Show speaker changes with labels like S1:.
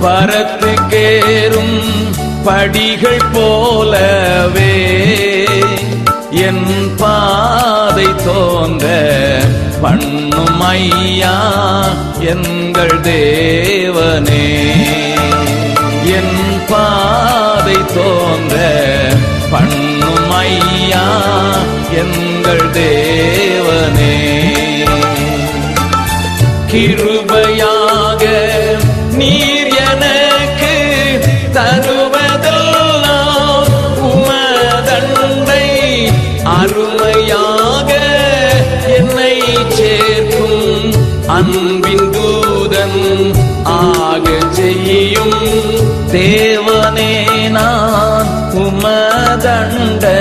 S1: பரத்துக்கேறும் படிகள் போலவே என் பாதை தோன்ற பண்ணும் ஐயா எங்கள் தேவனே. என் பாதை தோன்ற பண்ணும் ஐயா எங்கள் தேவனே. கிருபையாக நீர் எனக்கு தருவதெல்லாம் உமதண்டை அருமையாக என்னை சேர்க்கும் அன்பின் தூதன் ஆக செய்யும் தேவனே. நான் உமதண்டை